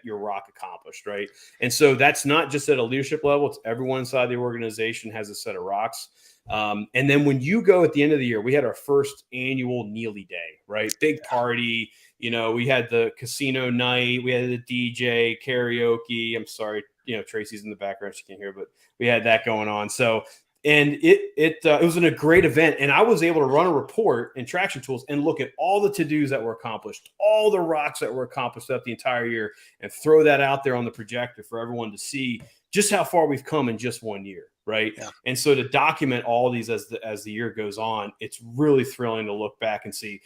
your rock accomplished, right? And so that's not just at a leadership level. It's everyone inside the organization has a set of rocks. And then when you go at the end of the year, we had our first annual Nealey Day, right? Big party. We had the casino night, we had the DJ, karaoke. I'm sorry, Tracy's in the background, she can't hear, but we had that going on. So, and it was a great event, and I was able to run a report in Traction Tools and look at all the to-dos that were accomplished, all the rocks that were accomplished throughout the entire year, and throw that out there on the projector for everyone to see just how far we've come in just 1 year, right? Yeah. And so to document all these as the year goes on, it's really thrilling to look back and see.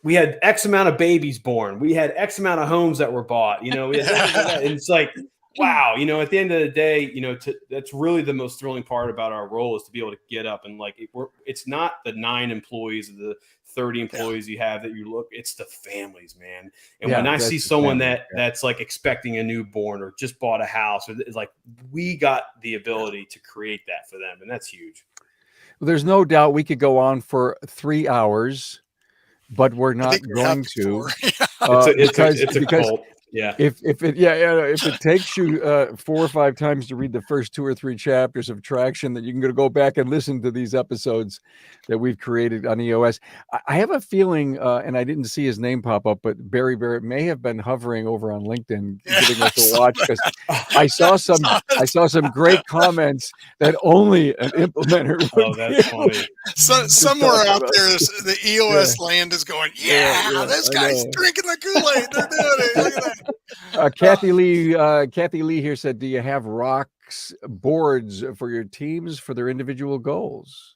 We had X amount of babies born. We had X amount of homes that were bought. We had and it's like, wow, at the end of the day, that's really the most thrilling part about our role, is to be able to get up and, like, it's not the 9 employees or the 30 employees you have that you look, it's the families, man. And when I see someone that's like expecting a newborn or just bought a house, or it's like, we got the ability to create that for them. And that's huge. Well, there's no doubt we could go on for 3 hours, but we're not going to. It's a cult. Yeah. If it takes you 4 or 5 times to read the first 2 or 3 chapters of Traction, that you can go back and listen to these episodes that we've created on EOS. I have a feeling, and I didn't see his name pop up, but Barry Barrett may have been hovering over on LinkedIn, giving us a watch, because I saw some great comments that only an implementer. Oh, that's funny. Somewhere out there, the EOS land is going, this guy's drinking the Kool-Aid. They're doing it. Look at that. Kathy Lee here said, do you have rocks boards for your teams for their individual goals?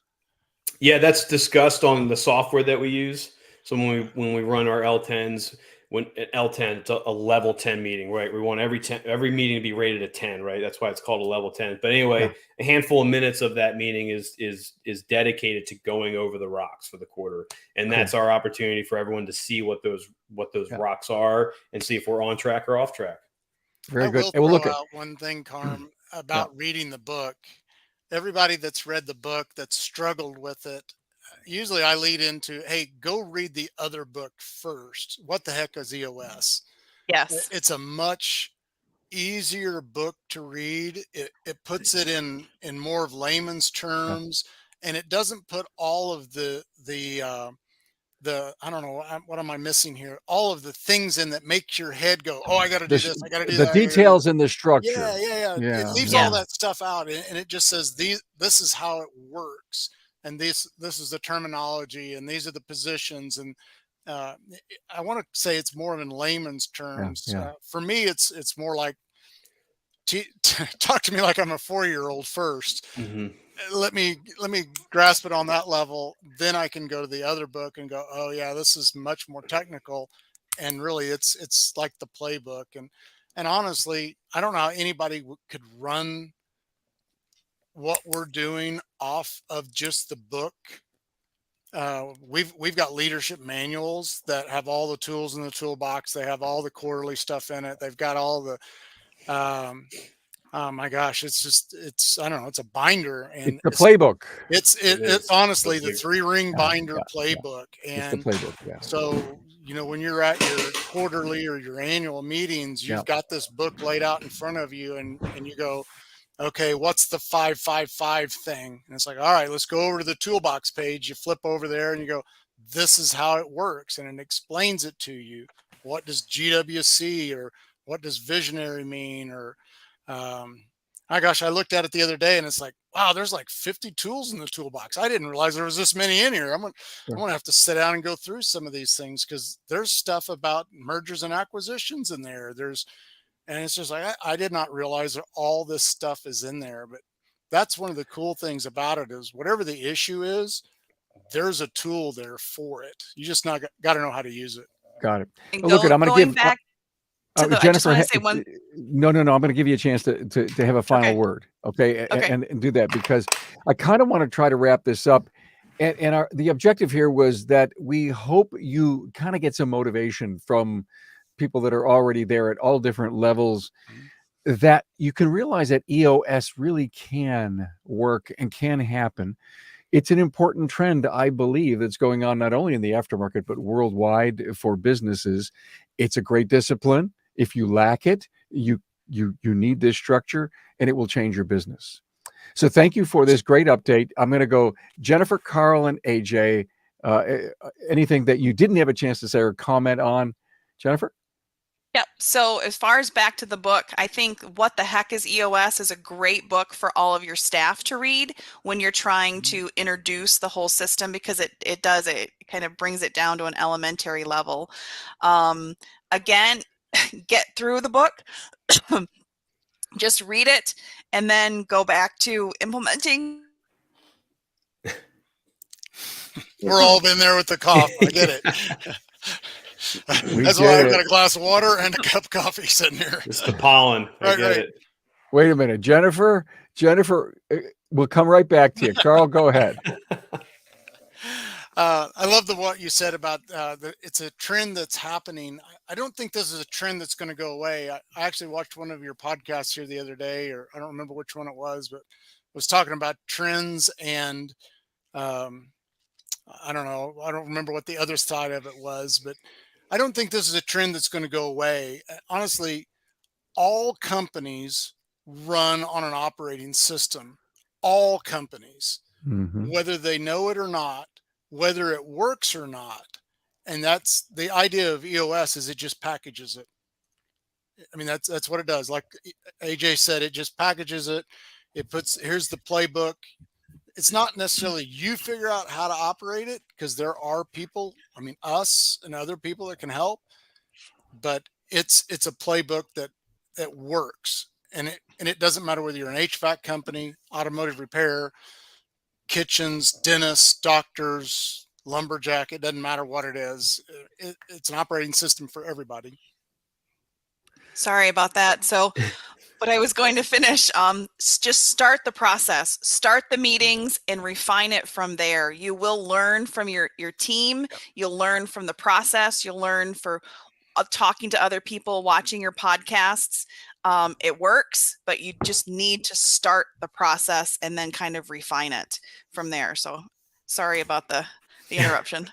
Yeah, that's discussed on the software that we use. So when we run our L10s, it's a level 10 meeting, right? We want every meeting to be rated a 10, right? That's why it's called a level 10. But anyway, a handful of minutes of that meeting is dedicated to going over the rocks for the quarter. And that's our opportunity for everyone to see what those rocks are and see if we're on track or off track. Very good. I will throw out one thing, Carm, about reading the book. Everybody that's read the book, that's struggled with it, usually I lead into, hey, go read the other book first. What the heck is EOS? Yes. It's a much easier book to read. It puts it in more of layman's terms, and it doesn't put all of the I don't know, what am I missing here? All of the things in that makes your head go, oh, I got to do this. I got to do that. The details in the structure. Yeah. It leaves all that stuff out, and it just says this is how it works. And this is the terminology, and these are the positions. And I want to say it's more in layman's terms. For me, it's more like talk to me like I'm a 4-year-old first. Mm-hmm. let me grasp it on that level. Then I can go to the other book and go, oh yeah, this is much more technical, and really it's like the playbook. And honestly, I don't know how anybody could run what we're doing off of just the book. We've got leadership manuals that have all the tools in the toolbox. They have all the quarterly stuff in it. They've got all the oh my gosh, it's I don't know, it's a binder, and It's the playbook. it's honestly the 3-ring binder yeah. playbook. It's the And playbook. Yeah. so, when you're at your quarterly or your annual meetings, you've got this book laid out in front of you, and you go, okay, what's the 555 thing? And it's like, all right, let's go over to the toolbox page. You flip over there and you go, this is how it works. And it explains it to you. What does GWC, or what does visionary mean? Or, my gosh, I looked at it the other day and it's like, wow, there's like 50 tools in the toolbox. I didn't realize there was this many in here. I'm going to have to sit down and go through some of these things, because there's stuff about mergers and acquisitions in there. And it's just like, I did not realize that all this stuff is in there. But that's one of the cool things about it, is whatever the issue is, there's a tool there for it. You just got to know how to use it. Got it. And Look, I'm going to give back to the, Jennifer. I just want to say one. No. I'm going to give you a chance to have a final word. Okay. And do that, because I kind of want to try to wrap this up. And the objective here was that we hope you kind of get some motivation from people that are already there at all different levels, that you can realize that EOS really can work and can happen. It's an important trend, I believe, that's going on not only in the aftermarket, but worldwide for businesses. It's a great discipline. If you lack it, you need this structure, and it will change your business. So thank you for this great update. I'm going to go Jennifer, Carl, and AJ. Anything that you didn't have a chance to say or comment on, Jennifer? Yeah. So as far as back to the book, I think What the Heck is EOS is a great book for all of your staff to read when you're trying to introduce the whole system, because it kind of brings it down to an elementary level. Again, get through the book, just read it, and then go back to implementing. We're all been there with the cough. I get it. That's why I've got a glass of water and a cup of coffee sitting here. It's the pollen. I get it. Wait a minute, Jennifer, we'll come right back to you. Carl, go ahead. I love what you said about it's a trend that's happening. I don't think this is a trend that's going to go away. I actually watched one of your podcasts here the other day, or I don't remember which one it was, but it was talking about trends, and I don't know. I don't remember what the other side of it was, but I don't think this is a trend that's going to go away. Honestly, all companies run on an operating system. All companies, whether they know it or not, whether it works or not. And that's the idea of EOS, is it just packages it. I mean, that's what it does. Like AJ said, it just packages it. Here's the playbook. It's not necessarily you figure out how to operate it, because there are people, I mean, us and other people that can help, but it's a playbook that works. And it doesn't matter whether you're an HVAC company, automotive repair, kitchens, dentists, doctors, lumberjack, it doesn't matter what it is. It's an operating system for everybody. Sorry about that. So, but I was going to finish. Just start the process, start the meetings, and refine it from there. You will learn from your team. You'll learn from the process. You'll learn for talking to other people, watching your podcasts. It works, but you just need to start the process and then kind of refine it from there. So sorry about the interruption.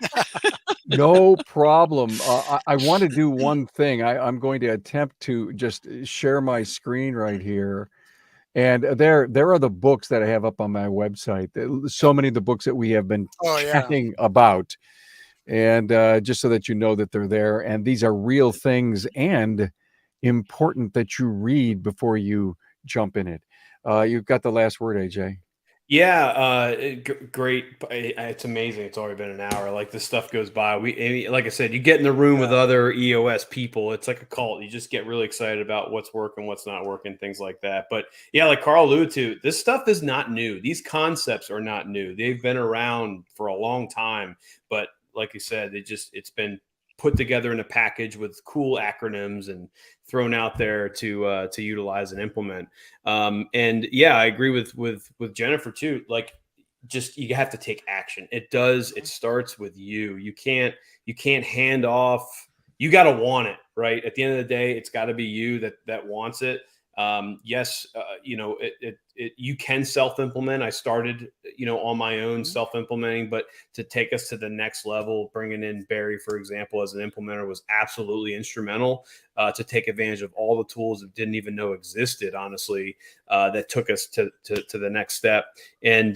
No problem. I want to do one thing. I'm going to attempt to just share my screen right here. And there are the books that I have up on my website. So many of the books that we have been chatting about. And just so that you know that they're there. And these are real things and important that you read before you jump in it. You've got the last word, AJ. Yeah, great. It's amazing. It's already been an hour. Like this stuff goes by. Like I said, you get in the room with other EOS people. It's like a cult. You just get really excited about what's working, what's not working, things like that. But yeah, like Carl alluded to, this stuff is not new. These concepts are not new. They've been around for a long time. But like you said, it's been put together in a package with cool acronyms and thrown out there to utilize and implement. And yeah, I agree with Jennifer too. Like, just you have to take action. It starts with you. You can't hand off. You got to want it, right? At the end of the day, it's got to be you that wants it. Yes, you can self-implement. I started, on my own self-implementing, but to take us to the next level, bringing in Barry, for example, as an implementer was absolutely instrumental to take advantage of all the tools that didn't even know existed, honestly, that took us to the next step. And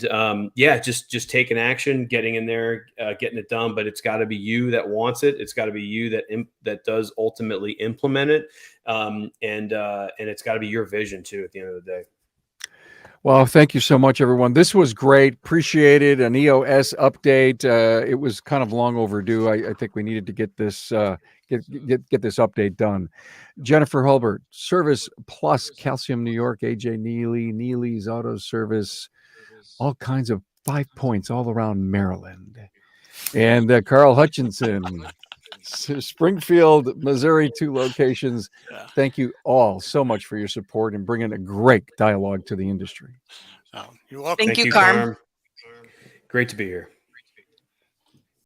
just taking action, getting in there, getting it done. But it's got to be you that wants it. It's got to be you that does ultimately implement it. And it's got to be your vision too at the end of the day. Well, thank you so much, everyone. This was great. Appreciated an EOS update. It was kind of long overdue. I think we needed to get this get this update done. Jennifer Hulbert, Service Plus, Calcium New York, AJ Nealey, Nealey's Auto Service, all kinds of 5 points all around Maryland. And Carl Hutchinson, Springfield, Missouri, 2 locations. Thank you all so much for your support and bringing a great dialogue to the industry. You're welcome. Thank you, Carm. Great to be here.